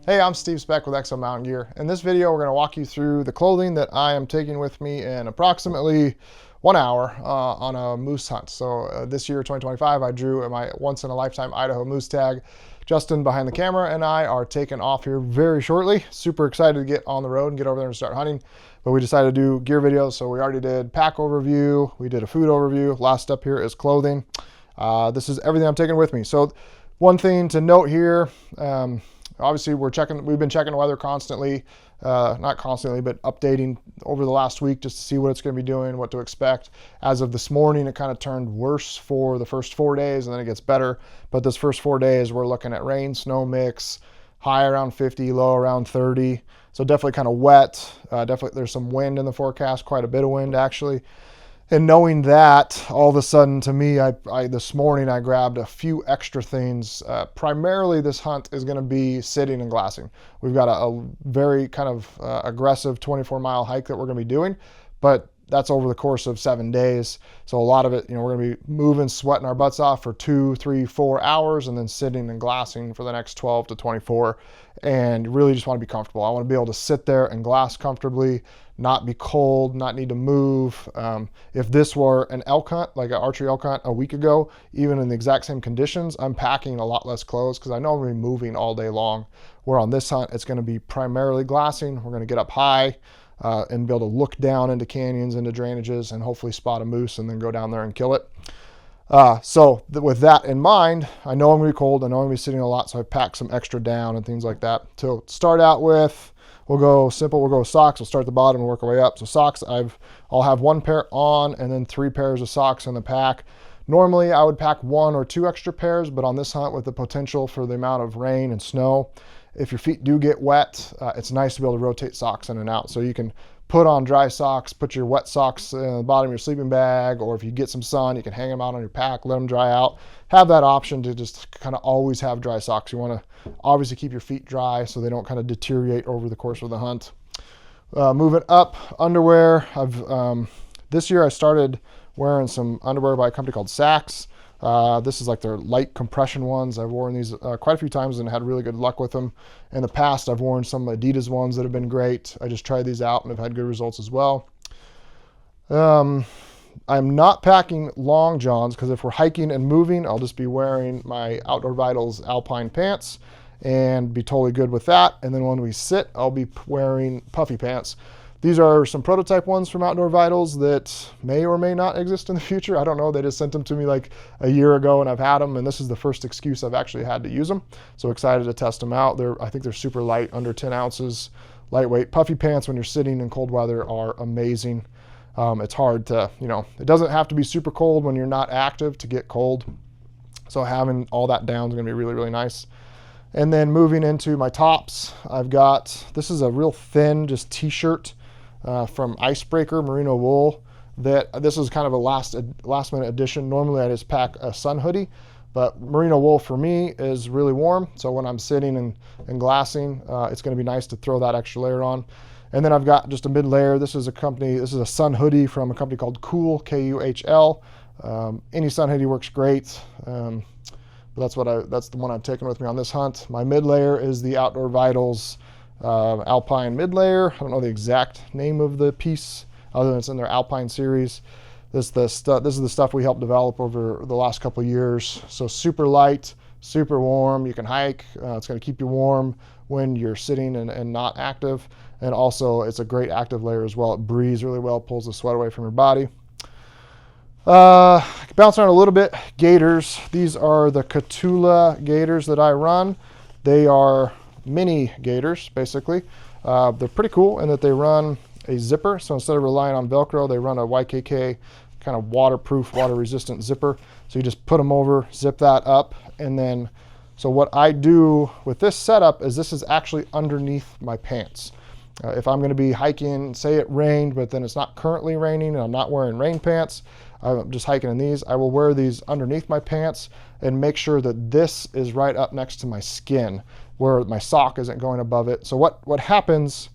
Hey, I'm Steve Speck with Exo Mtn Gear. In this video, we're going to walk you through the clothing that I am taking with me in approximately 1 hour on a moose hunt. So this year, 2025, I drew my once-in-a-lifetime Idaho moose tag. Justin behind the camera and I are taking off here very shortly. Super excited to get on the road and get over there and start hunting. But we decided to do gear videos, so we already did pack overview, we did a food overview. Last step here is clothing. This is everything I'm taking with me. So one thing to note here, obviously we've been checking the weather constantly, not constantly, but updating over the last week just to see what it's going to be doing, what to expect. As of this morning, it kind of turned worse for the first 4 days and then it gets better. But this first 4 days, we're looking at rain, snow mix, high around 50, low around 30. So definitely kind of wet. Definitely there's some wind in the forecast, quite a bit of wind actually. And knowing that, all of a sudden to me, this morning I grabbed a few extra things. Primarily this hunt is going to be sitting and glassing. We've got a very kind of aggressive 24-mile hike that we're going to be doing, but that's over the course of 7 days. So a lot of it, we're going to be moving, sweating our butts off for 2, 3, 4 hours and then sitting and glassing for the next 12 to 24. And really just want to be comfortable. I want to be able to sit there and glass comfortably, not be cold, not need to move. If this were an elk hunt, like an archery elk hunt a week ago, even in the exact same conditions, I'm packing a lot less clothes because I know I'm going to be moving all day long. Where on this hunt, it's going to be primarily glassing. We're going to get up high and be able to look down into canyons, into drainages, and hopefully spot a moose and then go down there and kill it. With that in mind, I know I'm going to be cold. I know I'm going to be sitting a lot, so I packed some extra down and things like that. To start out with, we'll go simple. We'll go with socks. We'll start at the bottom and work our way up. So socks, I'll have 1 pair on and then 3 pairs of socks in the pack. Normally, I would pack 1 or 2 extra pairs, but on this hunt with the potential for the amount of rain and snow, if your feet do get wet, it's nice to be able to rotate socks in and out. So you can put on dry socks, put your wet socks in the bottom of your sleeping bag, or if you get some sun, you can hang them out on your pack, let them dry out. Have that option to just kind of always have dry socks. You want to obviously keep your feet dry so they don't kind of deteriorate over the course of the hunt. Moving up, underwear. This year I started wearing some underwear by a company called Saks. This is like their light compression ones. I've worn these quite a few times and had really good luck with them. In the past, I've worn some Adidas ones that have been great. I just tried these out and have had good results as well. I'm not packing long johns because if we're hiking and moving, I'll just be wearing my Outdoor Vitals Alpine pants and be totally good with that. And then when we sit, I'll be wearing puffy pants. These are some prototype ones from Outdoor Vitals that may or may not exist in the future. I don't know. They just sent them to me like a year ago and I've had them, and this is the first excuse I've actually had to use them. So excited to test them out. I think they're super light, under 10 ounces, lightweight. Puffy pants when you're sitting in cold weather are amazing. It's hard to, it doesn't have to be super cold when you're not active to get cold. So having all that down is going to be really, really nice. And then moving into my tops, this is a real thin, just t-shirt. From Icebreaker Merino Wool. This is kind of a last minute addition. Normally I just pack a sun hoodie, but Merino Wool for me is really warm. So when I'm sitting and glassing, it's going to be nice to throw that extra layer on. And then I've got just a mid layer. This is a sun hoodie from a company called Kuhl, K-U-H-L. Any sun hoodie works great. But that's the one I'm taking with me on this hunt. My mid layer is the Outdoor Vitals Alpine mid layer. I don't know the exact name of the piece other than it's in their Alpine series. This is the stuff we helped develop over the last couple of years. So super light, super warm. You can hike. It's going to keep you warm when you're sitting and not active. And also it's a great active layer as well. It breathes really well, pulls the sweat away from your body. Bounce around a little bit. Gaiters. These are the Catula Gaiters that I run. They are mini gaiters, basically. They're pretty cool in that they run a zipper. So instead of relying on Velcro, they run a YKK kind of waterproof, water-resistant zipper. So you just put them over, zip that up, and then, so what I do with this setup is this is actually underneath my pants. If I'm going to be hiking, say it rained, but then it's not currently raining and I'm not wearing rain pants, I'm just hiking in these, I will wear these underneath my pants and make sure that this is right up next to my skin where my sock isn't going above it. So what happens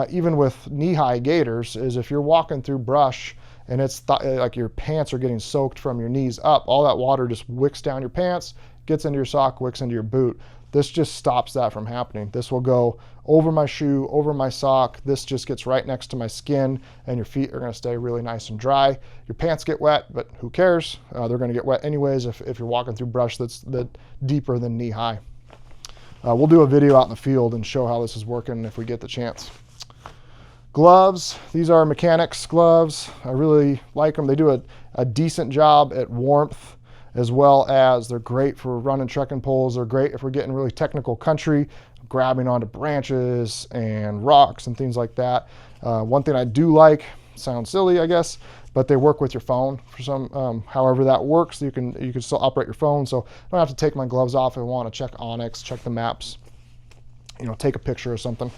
even with knee-high gaiters is if you're walking through brush and it's like your pants are getting soaked from your knees up, all that water just wicks down your pants, gets into your sock, wicks into your boot. This just stops that from happening. This will go over my shoe, over my sock. This just gets right next to my skin, and your feet are going to stay really nice and dry. Your pants get wet, but who cares? They're going to get wet anyways if you're walking through brush that's deeper than knee high. We'll do a video out in the field and show how this is working if we get the chance. Gloves, these are mechanics gloves. I really like them. They do a decent job at warmth, as well as they're great for running trekking poles. They're great if we're getting really technical country, grabbing onto branches and rocks and things like that. One thing I do like, sounds silly I guess, but they work with your phone for some, however that works. You can still operate your phone, so I don't have to take my gloves off if I want to check Onyx, check the maps, take a picture or something.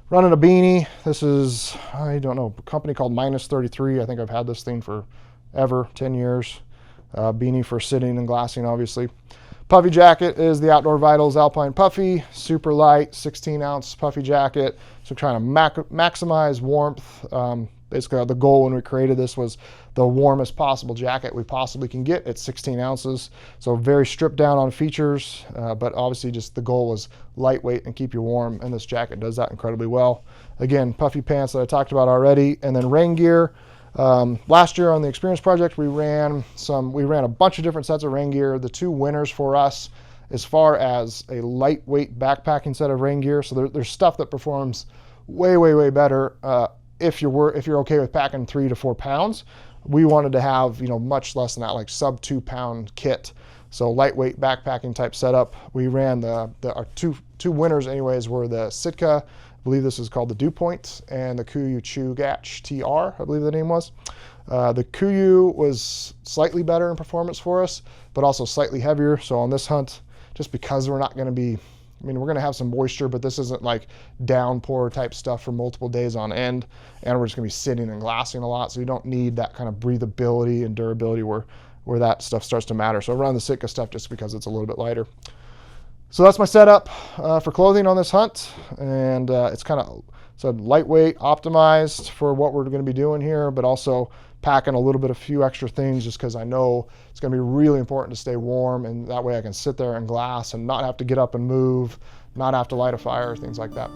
Running a beanie. This is, I don't know, a company called -33. I think I've had this thing for ever, 10 years. Beanie for sitting and glassing, obviously. Puffy jacket is the Outdoor Vitals Alpine Puffy. Super light, 16-ounce puffy jacket. So trying to maximize warmth. Basically, the goal when we created this was the warmest possible jacket we possibly can get at 16 ounces. So very stripped down on features, but obviously just the goal was lightweight and keep you warm, and this jacket does that incredibly well. Again, puffy pants that I talked about already, and then rain gear. Last year on the Experience Project, we ran a bunch of different sets of rain gear. The two winners for us as far as a lightweight backpacking set of rain gear. So there's stuff that performs way better if you're okay with packing 3 to 4 pounds. We wanted to have much less than that, like sub 2 pound kit. So lightweight backpacking type setup. We ran our two winners anyways were the Sitka, I believe this is called the Dew Point, and the Kuiu Chugach TR, I believe the name was. The Kuiu was slightly better in performance for us, but also slightly heavier. So on this hunt, just because we're not going to be, we're going to have some moisture, but this isn't like downpour type stuff for multiple days on end. And we're just going to be sitting and glassing a lot. So you don't need that kind of breathability and durability where that stuff starts to matter. So I run the Sitka stuff just because it's a little bit lighter. So that's my setup for clothing on this hunt. And it's kind of lightweight, optimized for what we're going to be doing here, but also packing a few extra things just because I know it's going to be really important to stay warm, and that way I can sit there and glass and not have to get up and move, not have to light a fire, things like that.